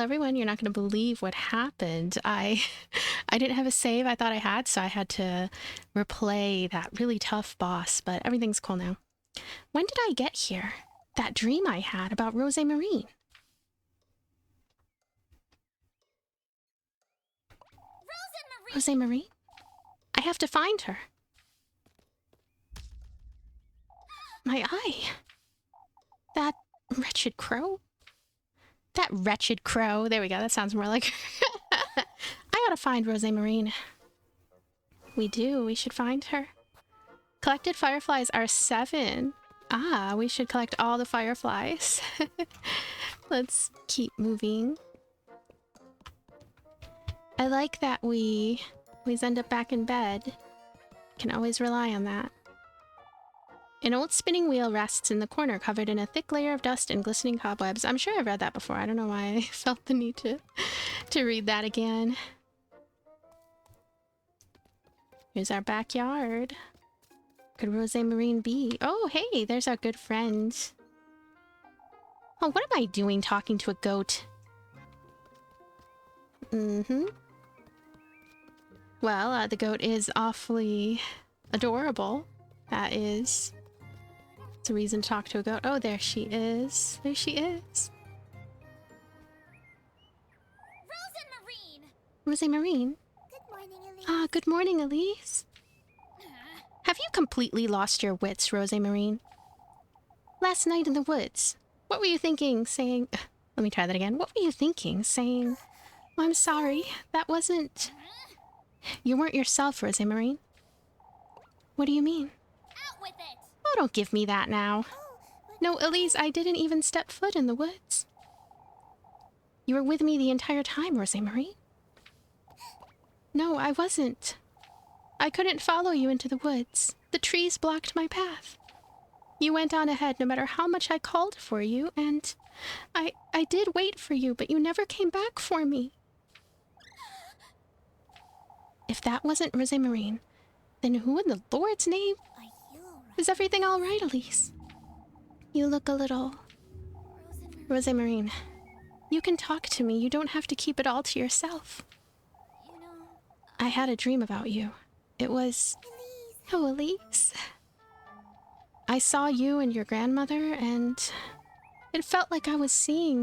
everyone, you're not going to believe what happened. I didn't have a save. I thought I had, so I had to replay that really tough boss, but everything's cool now. When did I get here? That dream I had about Rose Marine. Rose Marine? I have to find her. My eye. That wretched crow? That wretched crow. There we go. That sounds more like... I gotta find Rose Marine. We do. We should find her. Collected fireflies are 7. Ah, we should collect all the fireflies. Let's keep moving. I like that we always end up back in bed. Can always rely on that. An old spinning wheel rests in the corner, covered in a thick layer of dust and glistening cobwebs. I'm sure I've read that before. I don't know why I felt the need to read that again. Here's our backyard. Could Rose Marine be? Oh, hey, there's our good friend. Oh, what am I doing talking to a goat? Well, the goat is awfully adorable. That is... It's a reason to talk to a goat. Oh, there she is. There she is. Rose Marine. Good morning, Elise. Ah, good morning, Elise. Have you completely lost your wits, Rose Marine? Last night in the woods, what were you thinking, saying... Let me try that again. What were you thinking, saying... Oh, I'm sorry. That wasn't... You weren't yourself, Rose Marine. What do you mean? Out with it. Oh, don't give me that now. No, Elise, I didn't even step foot in the woods. You were with me the entire time, Rose Marine. No, I wasn't. I couldn't follow you into the woods. The trees blocked my path. You went on ahead no matter how much I called for you, and I did wait for you, but you never came back for me. If that wasn't Rose Marine, then who in the Lord's name? Are you alright? Is everything all right, Elise? You look a little... Rose Marine, you can talk to me. You don't have to keep it all to yourself. You know... I had a dream about you. It was... Elise. Oh, Elise. I saw you and your grandmother, and it felt like I was seeing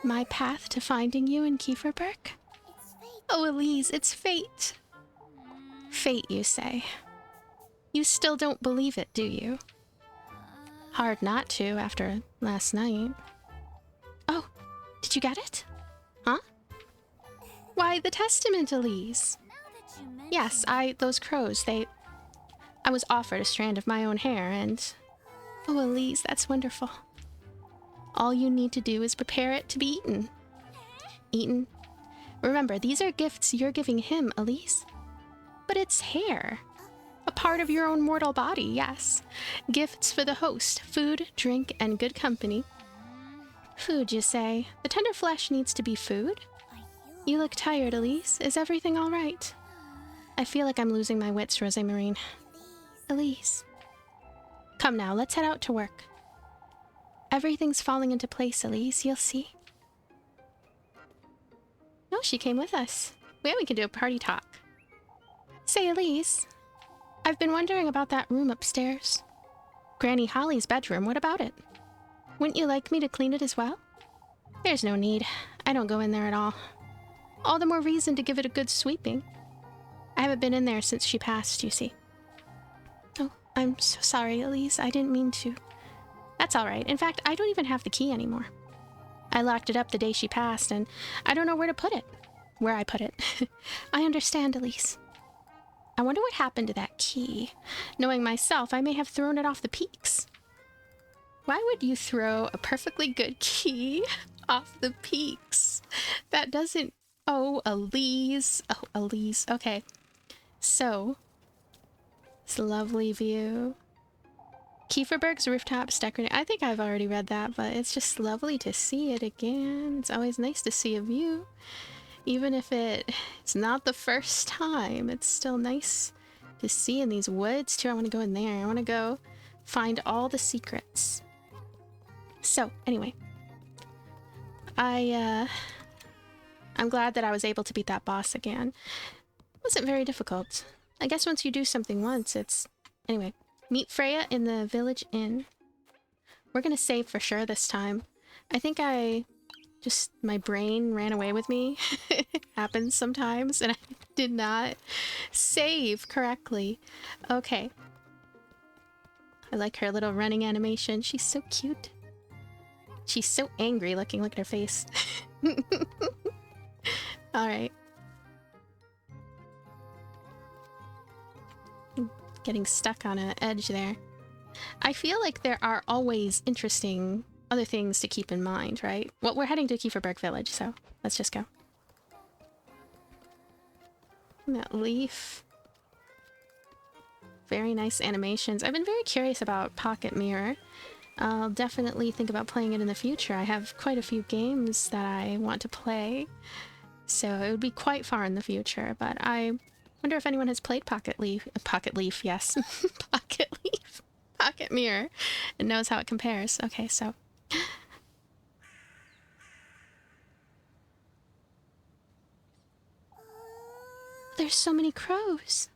my path to finding you in Kieferberg. It's fate. Oh, Elise, it's fate. Fate, you say. You still don't believe it, do you? Hard not to after last night. Oh, did you get it? Huh? Why, the testament, Elise. Now that you mention Yes, those crows, I was offered a strand of my own hair, and... Oh, Elise, that's wonderful. All you need to do is prepare it to be eaten. Eaten? Remember, these are gifts you're giving him, Elise. But it's hair. A part of your own mortal body, yes. Gifts for the host. Food, drink, and good company. Food, you say? The tender flesh needs to be food? You look tired, Elise. Is everything all right? I feel like I'm losing my wits, Rose Marine. Elise. Come now, let's head out to work. Everything's falling into place, Elise. You'll see. No, she came with us. Yeah, we can do a party talk. Say, Elise, I've been wondering about that room upstairs. Granny Holly's bedroom, what about it? Wouldn't you like me to clean it as well? There's no need. I don't go in there at all. All the more reason to give it a good sweeping. I haven't been in there since she passed, you see. Oh, I'm so sorry, Elise. I didn't mean to. That's all right. In fact, I don't even have the key anymore. I locked it up the day she passed, and I don't know where to put it. Where I put it. I understand, Elise. I wonder what happened to that key. Knowing myself, I may have thrown it off the peaks. Why would you throw a perfectly good key off the peaks? That doesn't... Oh, Elise. Oh, Elise. Okay. So, this lovely view. Kieferberg's rooftops decorated. I think I've already read that, but it's just lovely to see it again. It's always nice to see a view. Even if it's not the first time, it's still nice to see in these woods too. I want to go in there. I want to go find all the secrets. So, anyway. I'm glad that I was able to beat that boss again. It wasn't very difficult. I guess once you do something once, it's... Anyway, meet Freya in the village inn. We're gonna save for sure this time. I think my brain ran away with me. It happens sometimes, and I did not save correctly. Okay. I like her little running animation. She's so cute. She's so angry looking. Look at her face. Alright. Getting stuck on an edge there. I feel like there are always interesting other things to keep in mind, right? Well, we're heading to Kieferberg Village, so let's just go. And that leaf. Very nice animations. I've been very curious about Pocket Mirror. I'll definitely think about playing it in the future. I have quite a few games that I want to play, so it would be quite far in the future, but I wonder if anyone has played Pocket Leaf, yes. Pocket Leaf. Pocket Mirror, and knows how it compares. Okay, so... There's so many crows.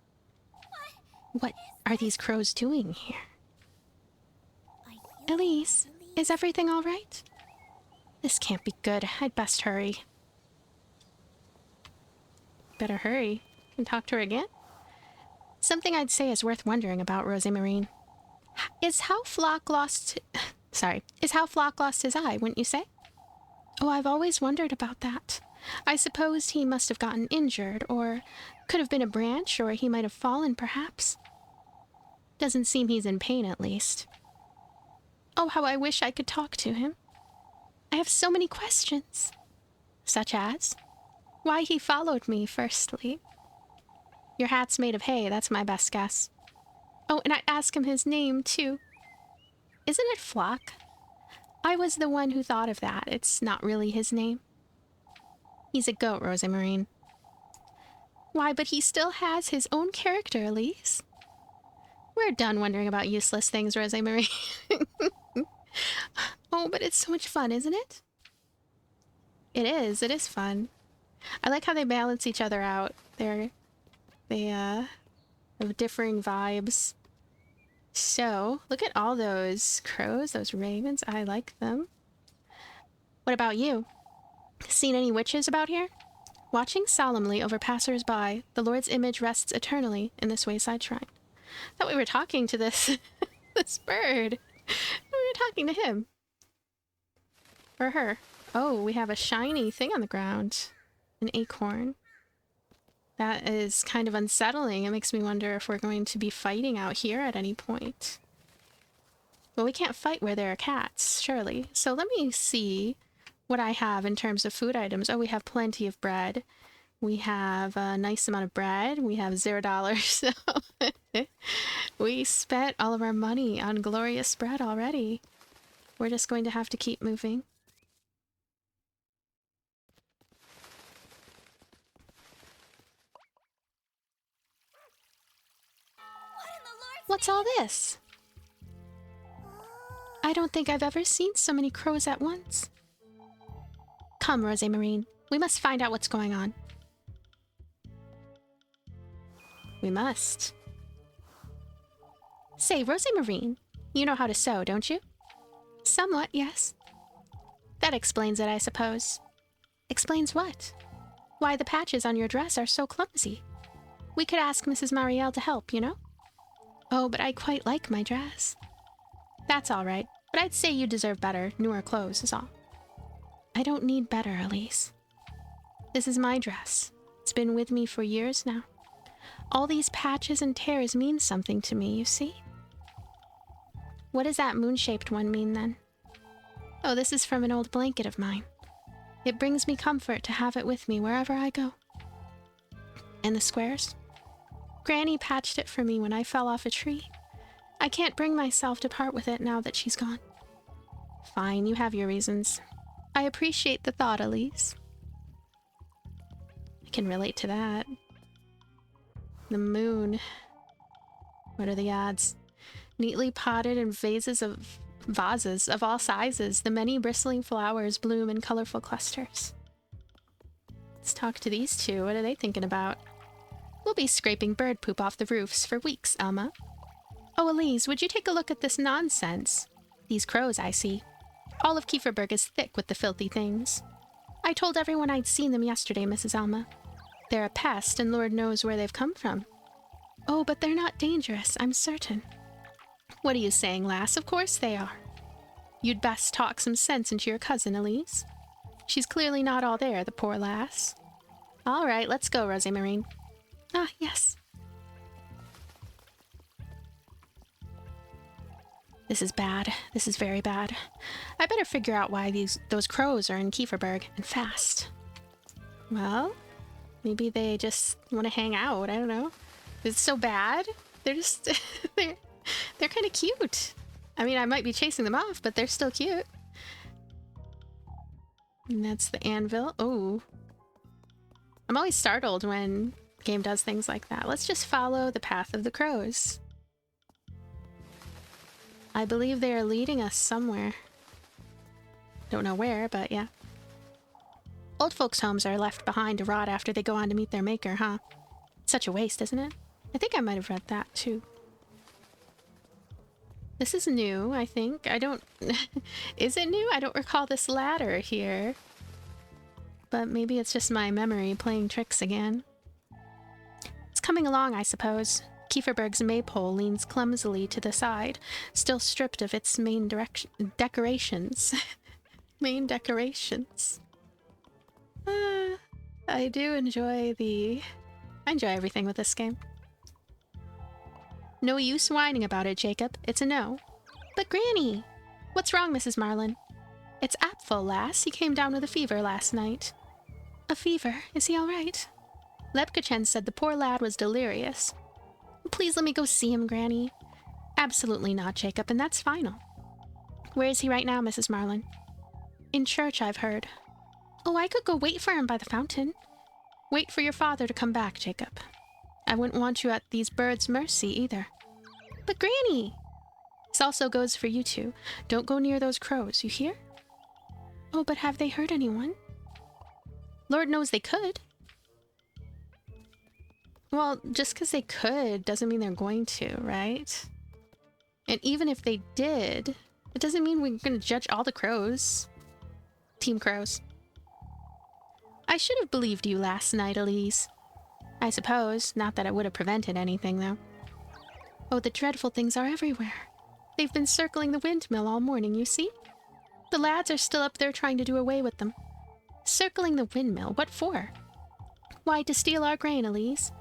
What are these crows doing here? Elise, is everything all right? This can't be good. I'd best hurry. Better hurry. Can talk to her again? Something I'd say is worth wondering about, Rosemarine. Is how Flock lost his eye, wouldn't you say? Oh, I've always wondered about that. I suppose he must have gotten injured, or could have been a branch, or he might have fallen, perhaps. Doesn't seem he's in pain, at least. Oh, how I wish I could talk to him. I have so many questions. Such as? Why he followed me, firstly. Your hat's made of hay, that's my best guess. Oh, and I'd ask him his name, too. Isn't it Flock? I was the one who thought of that. It's not really his name. He's a goat, Rosemarine. Why, but he still has his own character, Elise. We're done wondering about useless things, Rosemarine. Oh, but it's so much fun, isn't it? It is fun. I like how they balance each other out. They have differing vibes. So, look at all those crows, those ravens. I like them. What about you? Seen any witches about here? Watching solemnly over passers-by, the Lord's image rests eternally in this wayside shrine. Thought we were talking to this this bird. We were talking to him. Or her. Oh, we have a shiny thing on the ground. An acorn. That is kind of unsettling. It makes me wonder if we're going to be fighting out here at any point. Well, we can't fight where there are cats, surely. So let me see what I have in terms of food items. Oh, we have plenty of bread. We have a nice amount of bread. We have $0. So we spent all of our money on glorious bread already. We're just going to have to keep moving. What's all this? I don't think I've ever seen so many crows at once. Come, Rosemarine. We must find out what's going on. We must. Say, Rosemarine, you know how to sew, don't you? Somewhat, yes. That explains it, I suppose. Explains what? Why the patches on your dress are so clumsy. We could ask Mrs. Marielle to help, you know? Oh, but I quite like my dress. That's all right, but I'd say you deserve better. Newer clothes is all. I don't need better, Elise. This is my dress. It's been with me for years now. All these patches and tears mean something to me, you see? What does that moon-shaped one mean, then? Oh, this is from an old blanket of mine. It brings me comfort to have it with me wherever I go. And the squares? Granny patched it for me when I fell off a tree. I can't bring myself to part with it now that she's gone. Fine, you have your reasons. I appreciate the thought, Elise. I can relate to that. The moon. What are the odds? Neatly potted in vases of Vases of all sizes, the many bristling flowers bloom in colorful clusters. Let's talk to these two. What are they thinking about? We'll be scraping bird poop off the roofs for weeks, Elma. Oh, Elise, would you take a look at this nonsense? These crows, I see. All of Kieferberg is thick with the filthy things. I told everyone I'd seen them yesterday, Mrs. Elma. They're a pest, and Lord knows where they've come from. Oh, but they're not dangerous, I'm certain. What are you saying, lass? Of course they are. You'd best talk some sense into your cousin, Elise. She's clearly not all there, the poor lass. All right, let's go, Rosemarine. Ah, yes. This is bad. This is very bad. I better figure out why those crows are in Kieferberg, and fast. Well, maybe they just want to hang out. I don't know. It's so bad. They're just... they're kind of cute. I mean, I might be chasing them off, but they're still cute. And that's the anvil. Oh. I'm always startled when the game does things like that. Let's just follow the path of the crows. I believe they are leading us somewhere. Don't know where, but yeah. Old folks' homes are left behind to rot after they go on to meet their maker, huh? Such a waste, isn't it? I think I might have read that, too. This is new, I think. I don't... Is it new? I don't recall this ladder here. But maybe it's just my memory playing tricks again. It's coming along, I suppose. Kieferberg's maypole leans clumsily to the side, still stripped of its main decorations. Main decorations. I do enjoy I enjoy everything with this game. No use whining about it, Jacob. It's a no. But Granny! What's wrong, Mrs. Marlin? It's Apfel, lass. He came down with a fever last night. A fever? Is he all right? Lepkachen said the poor lad was delirious. Please let me go see him, Granny. Absolutely not, Jacob, and that's final. Where is he right now, Mrs. Marlin? In church, I've heard. Oh, I could go wait for him by the fountain. Wait for your father to come back, Jacob. I wouldn't want you at these birds' mercy, either. But Granny! This also goes for you two. Don't go near those crows, you hear? Oh, but have they hurt anyone? Lord knows they could. Well, just because they could doesn't mean they're going to, right? And even if they did, it doesn't mean we're going to judge all the crows. Team Crows. I should have believed you last night, Elise. I suppose. Not that it would have prevented anything, though. Oh, the dreadful things are everywhere. They've been circling the windmill all morning, you see? The lads are still up there trying to do away with them. Circling the windmill? What for? Why, to steal our grain, Elise.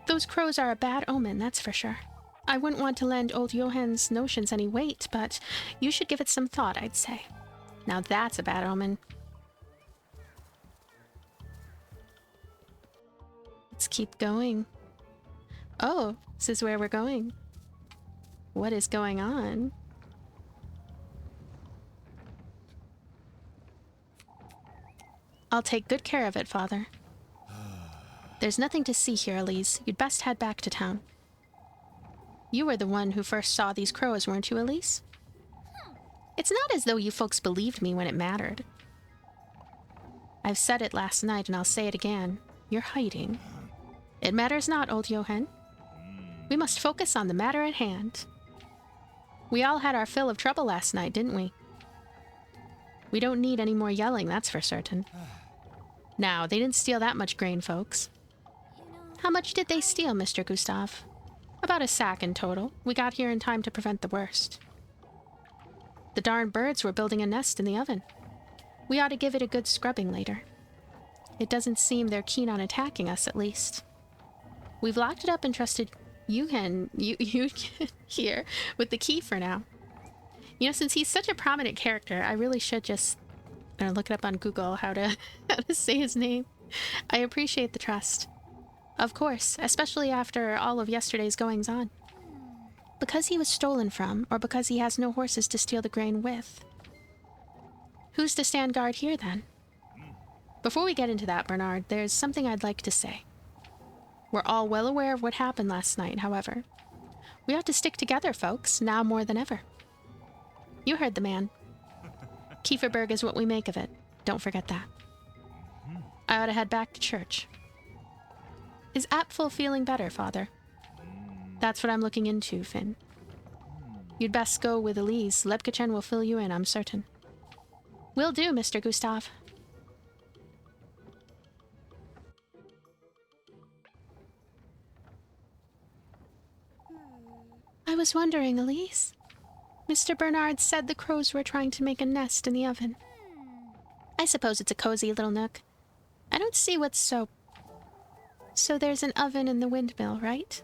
Those crows are a bad omen, that's for sure. I wouldn't want to lend old Johann's notions any weight, but you should give it some thought, I'd say. Now that's a bad omen. Let's keep going. Oh, this is where we're going. What is going on? I'll take good care of it, Father. There's nothing to see here, Elise. You'd best head back to town. You were the one who first saw these crows, weren't you, Elise? It's not as though you folks believed me when it mattered. I've said it last night, and I'll say it again. You're hiding. It matters not, old Johann. We must focus on the matter at hand. We all had our fill of trouble last night, didn't we? We don't need any more yelling, that's for certain. Now, they didn't steal that much grain, folks. How much did they steal, Mr. Gustav? About a sack in total. We got here in time to prevent the worst. The darn birds were building a nest in the oven. We ought to give it a good scrubbing later. It doesn't seem they're keen on attacking us, at least. We've locked it up and trusted Eugen here with the key for now. You know, since he's such a prominent character, I really should just look it up on Google how to say his name. I appreciate the trust. Of course, especially after all of yesterday's goings-on. Because he was stolen from, or because he has no horses to steal the grain with. Who's to stand guard here, then? Before we get into that, Bernard, there's something I'd like to say. We're all well aware of what happened last night, however. We ought to stick together, folks, now more than ever. You heard the man. Kieferberg is what we make of it. Don't forget that. I ought to head back to church. Is Apfel feeling better, Father? That's what I'm looking into, Finn. You'd best go with Elise. Lebkachen will fill you in, I'm certain. Will do, Mr. Gustav. I was wondering, Elise. Mr. Bernard said the crows were trying to make a nest in the oven. I suppose it's a cozy little nook. I don't see what's so... So there's an oven in the windmill, right?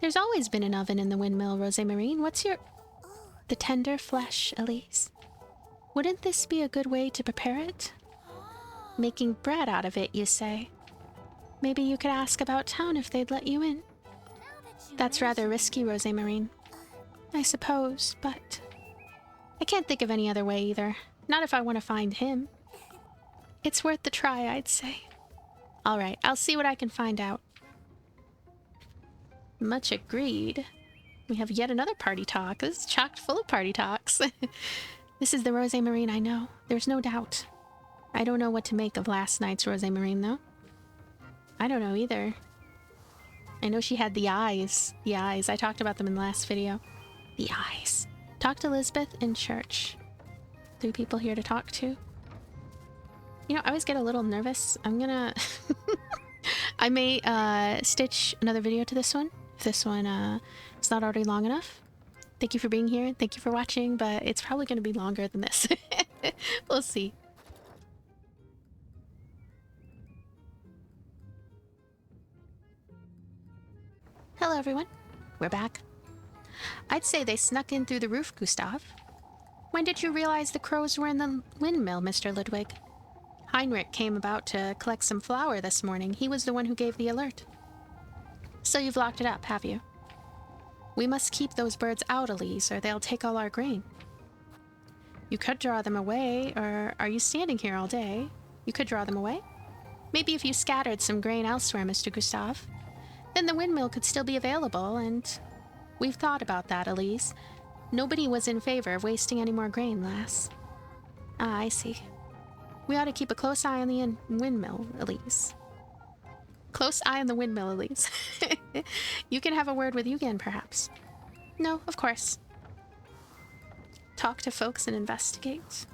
There's always been an oven in the windmill, Rosemarine. What's your... The tender flesh, Elise. Wouldn't this be a good way to prepare it? Making bread out of it, you say? Maybe you could ask about town if they'd let you in. That's rather risky, Rosemarine. I suppose, but... I can't think of any other way either. Not if I want to find him. It's worth the try, I'd say. Alright, I'll see what I can find out. Much agreed. We have yet another party talk. This is chocked full of party talks. This is the Rosemarine I know. There's no doubt. I don't know what to make of last night's Rosemarine, though. I don't know either. I know she had the eyes. The eyes. I talked about them in the last video. The eyes. Talked to Elizabeth in church. 3 people here to talk to. You know, I always get a little nervous. I'm gonna... I may stitch another video to this one. If this one is not already long enough. Thank you for being here. Thank you for watching, but it's probably going to be longer than this. We'll see. Hello, everyone. We're back. I'd say they snuck in through the roof, Gustav. When did you realize the crows were in the windmill, Mr. Ludwig? Heinrich came about to collect some flour this morning. He was the one who gave the alert. So you've locked it up, have you? We must keep those birds out, Elise, or they'll take all our grain. You could draw them away, or are you standing here all day? You could draw them away? Maybe if you scattered some grain elsewhere, Mr. Gustav. Then the windmill could still be available, and... We've thought about that, Elise. Nobody was in favor of wasting any more grain, lass. Ah, I see. We ought to keep a close eye on the windmill, Elise. Close eye on the windmill, Elise. You can have a word with Eugen, perhaps. No, of course. Talk to folks and investigate.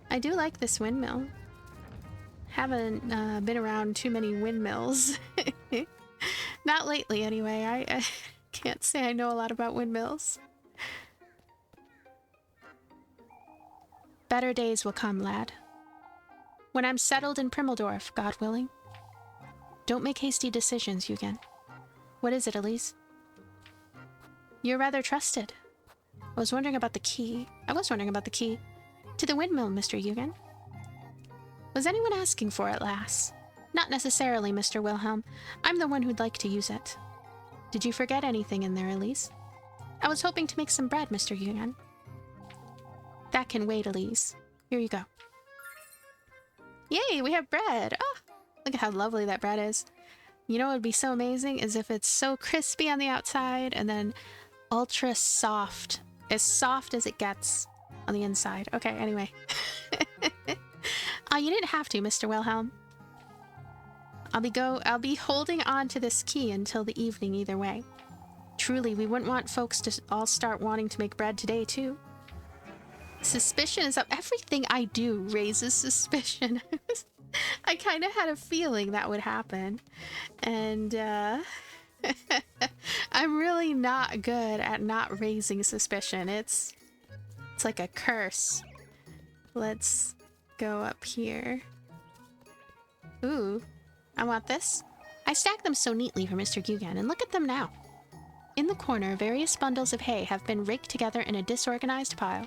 I do like this windmill. Haven't been around too many windmills. Not lately, anyway. I can't say I know a lot about windmills. Better days will come, lad. When I'm settled in Primmeldorf, God willing. Don't make hasty decisions, Eugen. What is it, Elise? You're rather trusted. I was wondering about the key. To the windmill, Mr. Eugen. Was anyone asking for it, lass? Not necessarily, Mr. Wilhelm. I'm the one who'd like to use it. Did you forget anything in there, Elise? I was hoping to make some bread, Mr. Eugen. That can wait, Elise. Here you go. Yay, we have bread! Oh, look at how lovely that bread is. You know what would be so amazing is if it's so crispy on the outside and then ultra soft. As soft as it gets on the inside. Okay, anyway. You didn't have to, Mr. Wilhelm. I'll be holding on to this key until the evening either way. Truly, we wouldn't want folks to all start wanting to make bread today, too. Suspicion is up. Everything I do raises suspicion. I kind of had a feeling that would happen. And, I'm really not good at not raising suspicion. It's like a curse. Let's go up here. Ooh, I want this. I stacked them so neatly for Mr. Eugen, and look at them now. In the corner, various bundles of hay have been raked together in a disorganized pile.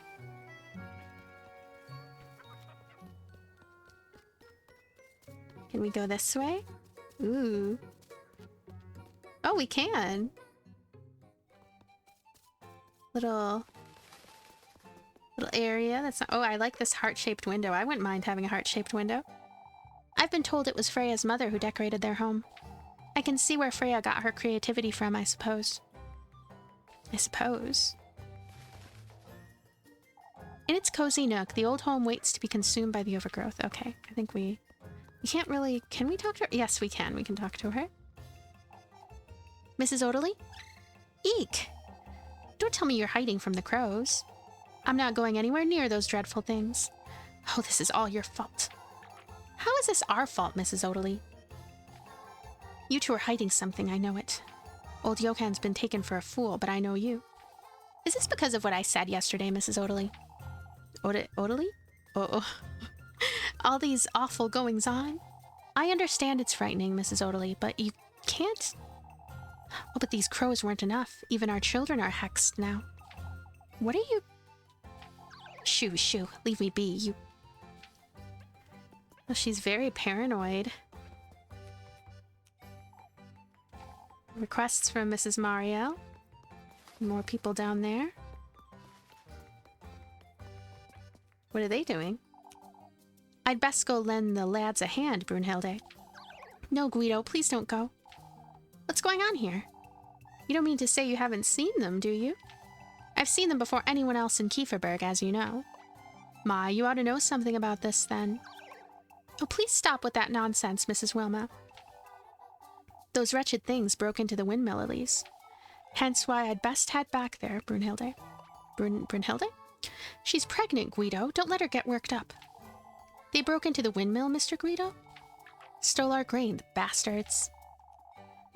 Can we go this way? Ooh. Oh, we can. Little area. That's not... Oh, I like this heart-shaped window. I wouldn't mind having a heart-shaped window. I've been told it was Freya's mother who decorated their home. I can see where Freya got her creativity from, I suppose. In its cozy nook, the old home waits to be consumed by the overgrowth. Okay, I think we can't really... Can we talk to her? Yes, we can. We can talk to her. Mrs. Odely? Eek! Don't tell me you're hiding from the crows. I'm not going anywhere near those dreadful things. Oh, this is all your fault. How is this our fault, Mrs. Odely? You two are hiding something, I know it. Old Yohan's been taken for a fool, but I know you. Is this because of what I said yesterday, Mrs. Odely? Odely? Oh. All these awful goings-on? I understand it's frightening, Mrs. Odely, but you can't... Oh, but these crows weren't enough. Even our children are hexed now. What are you... Shoo, leave me be, you... Oh, she's very paranoid. Requests from Mrs. Mariel. More people down there. What are they doing? I'd best go lend the lads a hand, Brunhilde. No, Guido, please don't go. What's going on here? You don't mean to say you haven't seen them, do you? I've seen them before anyone else in Kieferberg, as you know. Ma, you ought to know something about this, then. Oh, please stop with that nonsense, Mrs. Wilma. Those wretched things broke into the windmill, Elise. Hence why I'd best head back there, Brunhilde. Brunhilde? She's pregnant, Guido. Don't let her get worked up. They broke into the windmill, Mr. Guido? Stole our grain, the bastards.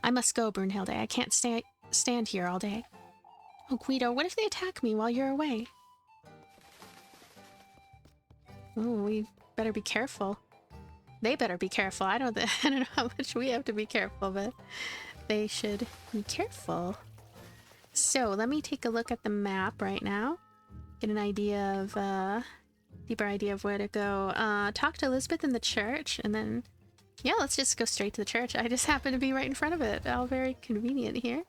I must go, Brunhilde. I can't stand here all day. Oh, Guido, what if they attack me while you're away? Oh, we better be careful. They better be careful. I don't know how much we have to be careful, but they should be careful. So, let me take a look at the map right now. Get an idea of, deeper idea of where to go. Talk to Elizabeth in the church, and then, yeah, let's just go straight to the church. I just happen to be right in front of it. All very convenient here.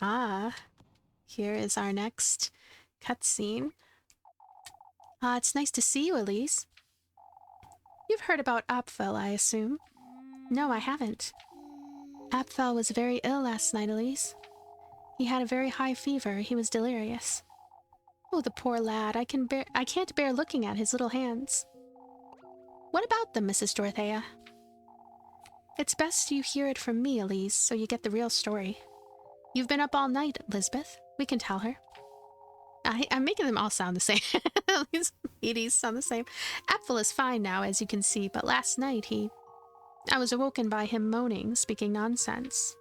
Ah, here is our next cutscene. It's nice to see you, Elise. You've heard about Apfel, I assume? No, I haven't. Apfel was very ill last night, Elise. He had a very high fever. He was delirious. Oh, the poor lad. I can't bear looking at his little hands. What about them, Mrs. Dorothea? It's best you hear it from me, Elise, so you get the real story. You've been up all night, Elizabeth. We can tell her. I'm making them all sound the same. These ladies sound the same. Apfel is fine now, as you can see, but last night I was awoken by him moaning, speaking nonsense.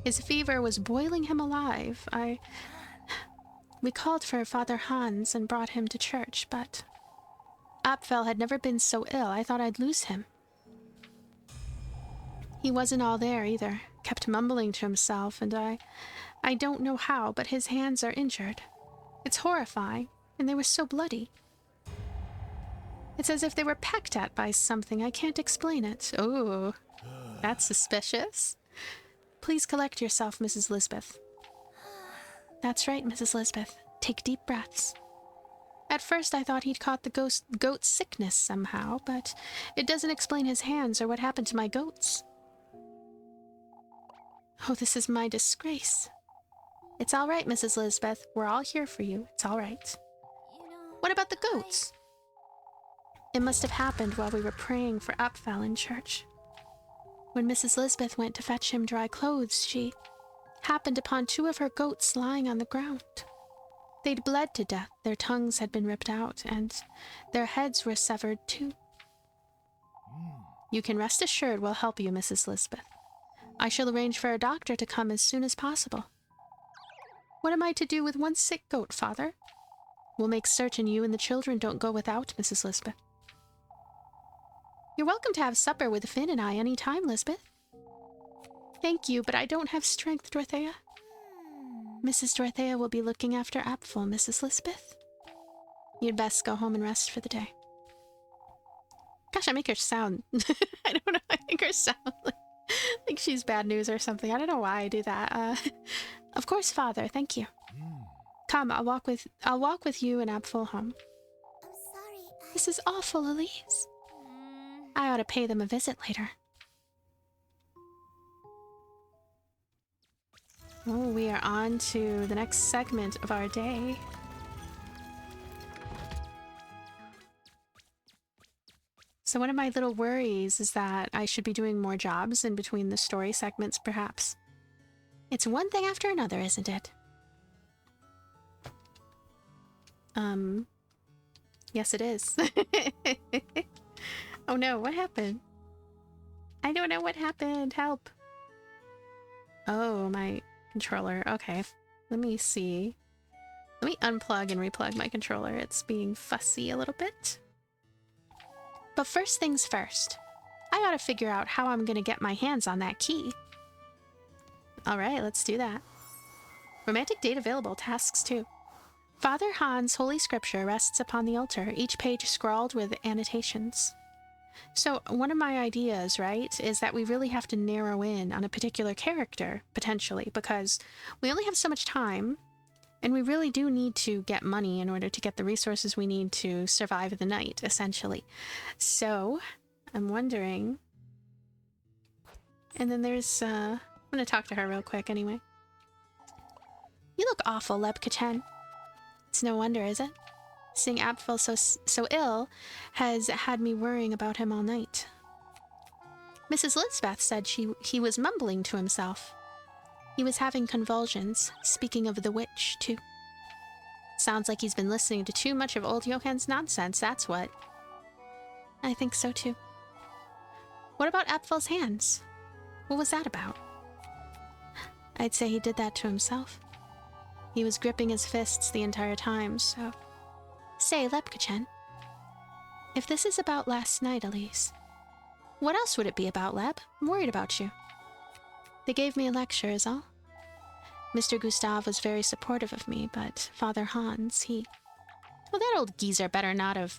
His fever was boiling him alive. We called for Father Hans and brought him to church, but Apfel had never been so ill. I thought I'd lose him. He wasn't all there either. Kept mumbling to himself, and I don't know how, but his hands are injured. It's horrifying, and they were so bloody. It's as if they were pecked at by something. I can't explain it. Oh, that's suspicious. Please collect yourself, Mrs. Lisbeth. That's right, Mrs. Lisbeth. Take deep breaths. At first I thought he'd caught the goat sickness somehow, but it doesn't explain his hands or what happened to my goats. Oh, this is my disgrace. It's all right, Mrs. Lisbeth. We're all here for you. It's all right. What about the goats? It must have happened while we were praying for Apfel in church. When Mrs. Lisbeth went to fetch him dry clothes, she happened upon 2 of her goats lying on the ground. They'd bled to death, their tongues had been ripped out, and their heads were severed too. You can rest assured we'll help you, Mrs. Lisbeth. I shall arrange for a doctor to come as soon as possible. What am I to do with one sick goat, Father? We'll make certain you and the children don't go without, Mrs. Lisbeth. You're welcome to have supper with Finn and I any time, Lisbeth. Thank you, but I don't have strength, Dorothea. Mrs. Dorothea will be looking after Apfel, Mrs. Lisbeth. You'd best go home and rest for the day. Gosh, I make her sound... I don't know, I make her sound like she's bad news or something. I don't know why I do that. Of course, Father, thank you. Come, I'll walk with you and Apfel home. I'm sorry. This is awful, Elise. I ought to pay them a visit later. Oh, we are on to the next segment of our day. So one of my little worries is that I should be doing more jobs in between the story segments, perhaps. It's one thing after another, isn't it? Yes it is. Oh no, what happened? I don't know what happened, help! Oh, my controller, okay. Let me see. Let me unplug and replug my controller. It's being fussy a little bit. But first things first. I gotta figure out how I'm gonna get my hands on that key. Alright, let's do that. Romantic date available, tasks too. Father Han's Holy Scripture rests upon the altar, each page scrawled with annotations. So one of my ideas, right, is that we really have to narrow in on a particular character, potentially, because we only have so much time, and we really do need to get money in order to get the resources we need to survive the night, essentially. So, I'm wondering... And then there's, I'm gonna talk to her real quick anyway. You look awful, Lebka-chen. It's no wonder, is it? Seeing Abfel so ill has had me worrying about him all night. Mrs. Lisbeth said he was mumbling to himself. He was having convulsions, speaking of the witch, too. Sounds like he's been listening to too much of old Johann's nonsense, that's what. I think so, too. What about Abfel's hands? What was that about? I'd say he did that to himself. He was gripping his fists the entire time, so... Say, Lebka-chen, if this is about last night, Elise, what else would it be about, Leb? I'm worried about you. They gave me a lecture, is all. Mr. Gustave was very supportive of me, but Father Hans, he... Well, that old geezer better not have...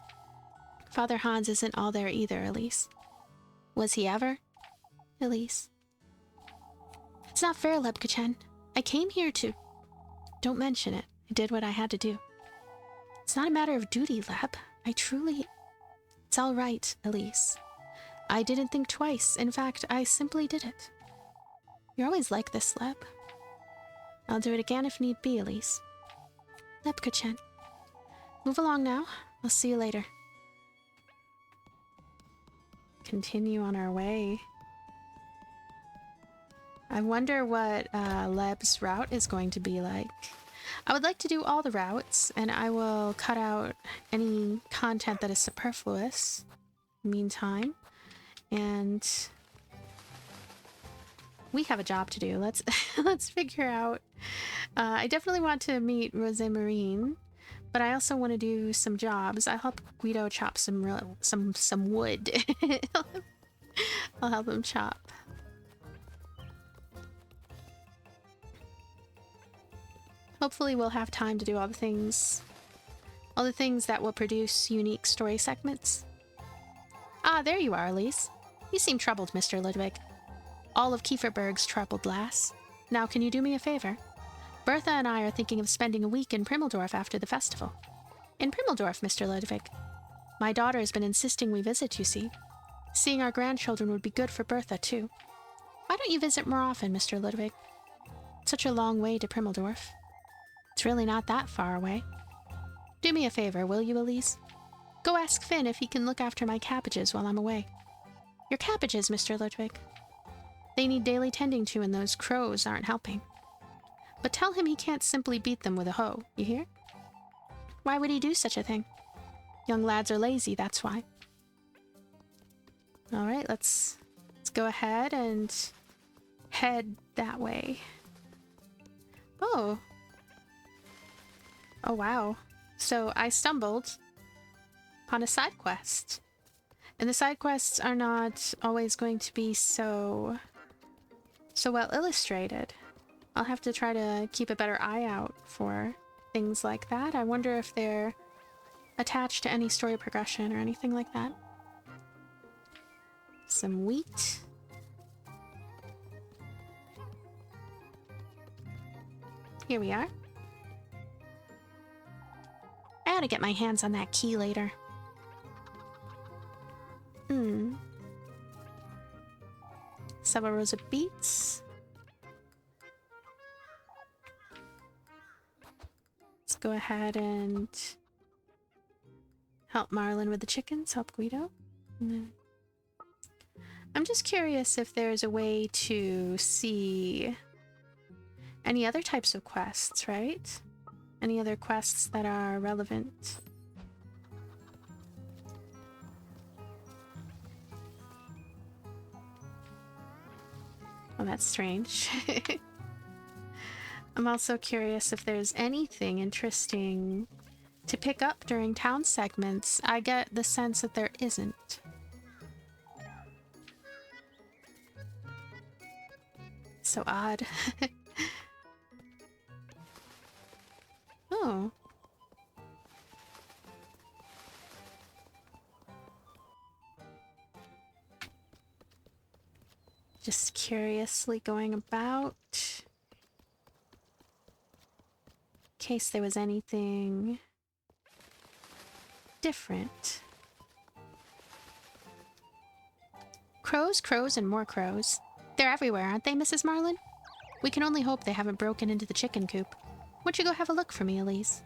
Father Hans isn't all there either, Elise. Was he ever? Elise. It's not fair, Lebka-chen. I came here to... Don't mention it. I did what I had to do. It's not a matter of duty, Leb. I truly... It's all right, Elise. I didn't think twice. In fact, I simply did it. You're always like this, Leb. I'll do it again if need be, Elise. Lebka-chen. Move along now. I'll see you later. Continue on our way. I wonder what Leb's route is going to be like. I would like to do all the routes, and I will cut out any content that is superfluous meantime. And we have a job to do. Let's let's figure out. I definitely want to meet Rosé Marine, but I also want to do some jobs. I'll help Guido chop some wood. I'll help him chop. Hopefully we'll have time to do all the things that will produce unique story segments. Ah, there you are, Elise. You seem troubled, Mr. Ludwig. All of Kieferberg's troubled, lass. Now can you do me a favor? Bertha and I are thinking of spending a week in Primmeldorf after the festival. In Primmeldorf, Mr. Ludwig. My daughter has been insisting we visit, you see. Seeing our grandchildren would be good for Bertha, too. Why don't you visit more often, Mr. Ludwig? It's such a long way to Primmeldorf. It's really not that far away. Do me a favor, will you, Elise? Go ask Finn if he can look after my cabbages while I'm away. Your cabbages, Mr. Ludwig. They need daily tending to, and those crows aren't helping. But tell him he can't simply beat them with a hoe, you hear? Why would he do such a thing? Young lads are lazy, that's why. Alright, let's go ahead and head that way. Oh. Oh, wow. So I stumbled on a side quest. And the side quests are not always going to be so well illustrated. I'll have to try to keep a better eye out for things like that. I wonder if they're attached to any story progression or anything like that. Some wheat. Here we are. I ought to get my hands on that key later. Several rows of beets. Let's go ahead and help Marlin with the chickens, help Guido. And then I'm just curious if there's a way to see any other types of quests, right? Any other quests that are relevant. Oh, that's strange. I'm also curious if there's anything interesting to pick up during town segments. I get the sense that there isn't. So odd. Oh. Just curiously going about. In case there was anything different. Crows, crows, and more crows. They're everywhere, aren't they, Mrs. Marlin? We can only hope they haven't broken into the chicken coop. Won't you go have a look for me, Elise?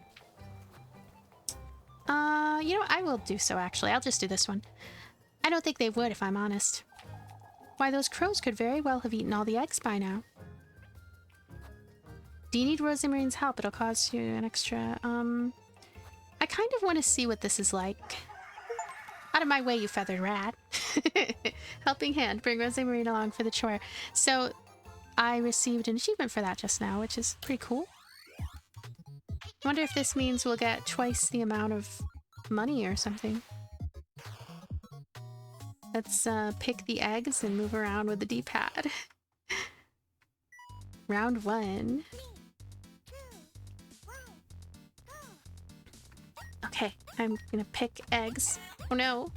You know, I will do so, actually. I'll just do this one. I don't think they would, if I'm honest. Why, those crows could very well have eaten all the eggs by now. Do you need Rosamarine's help? It'll cost you an extra, I kind of want to see what this is like. Out of my way, you feathered rat. Helping hand. Bring Rosamarine along for the chore. So, I received an achievement for that just now, which is pretty cool. I wonder if this means we'll get twice the amount of money or something. Let's pick the eggs and move around with the D-pad. Round 1. Okay, I'm gonna pick eggs. Oh no!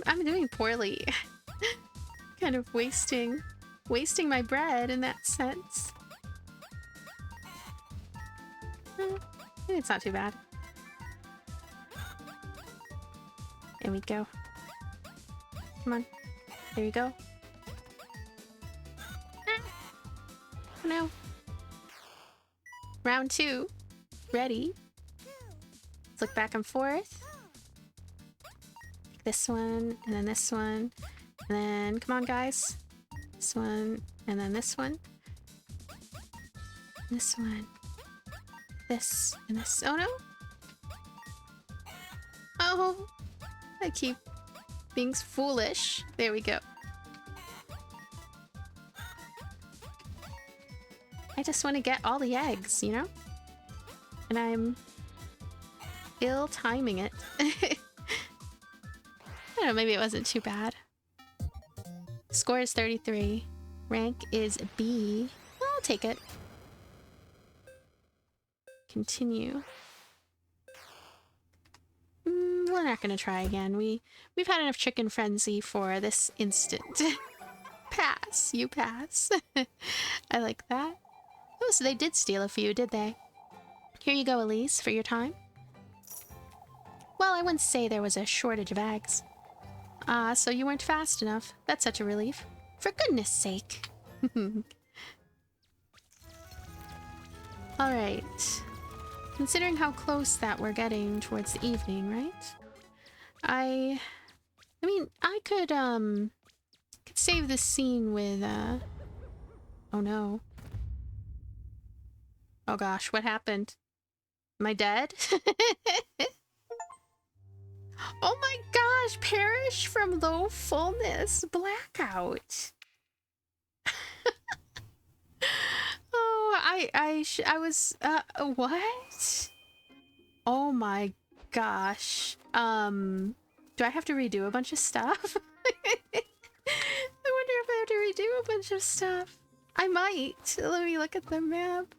I'm doing poorly. Kind of wasting my bread in that sense. It's not too bad. There we go. Come on. There you go. Oh no. Round 2. Ready. Let's look back and forth. Take this one, and then this one. And then, come on guys. This one, and then this one. This one. This, and this. Oh no! Oh! I keep being foolish. There we go. I just want to get all the eggs, you know? And I'm ill-timing it. I don't know, maybe it wasn't too bad. Score is 33. Rank is B. Well, I'll take it. Continue. We're not gonna try again. We've had enough chicken frenzy for this instant. Pass. You pass. I like that. Oh, so they did steal a few, did they? Here you go, Elise, for your time. Well, I wouldn't say there was a shortage of eggs. Ah, so you weren't fast enough. That's such a relief. For goodness sake. Alright. Considering how close that we're getting towards the evening, right? I mean, I could save this scene with, oh no. Oh gosh, what happened? Am I dead? Oh my gosh, perish from low fullness, blackout. Oh, I was, what? Oh my gosh. Do I have to redo a bunch of stuff? I wonder if I have to redo a bunch of stuff. I might. Let me look at the map.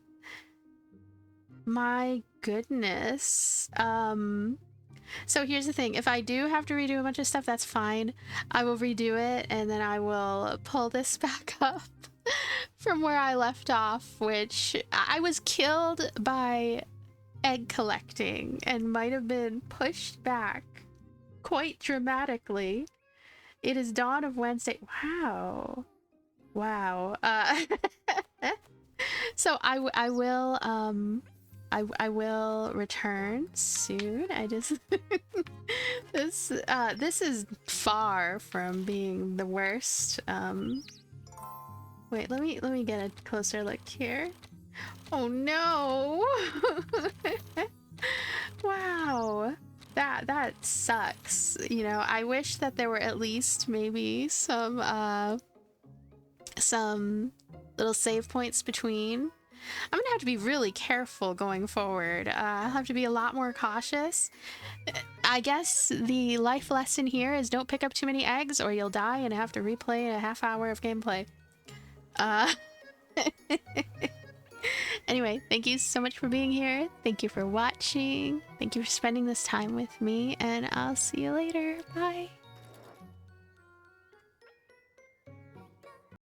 My goodness. So here's the thing. If I do have to redo a bunch of stuff, that's fine. I will redo it and then I will pull this back up from where I left off, which I was killed by egg collecting and might have been pushed back quite dramatically. It is dawn of Wednesday. Wow. Wow. So I will I will return soon. I just this is far from being the worst. Wait, let me get a closer look here. Oh no. Wow. That sucks. You know, I wish that there were at least maybe some little save points between. I'm gonna have to be really careful going forward. I'll have to be a lot more cautious. I guess the life lesson here is don't pick up too many eggs or you'll die and have to replay a half hour of gameplay. Anyway, thank you so much for being here. Thank you for watching. Thank you for spending this time with me, and I'll see you later. Bye.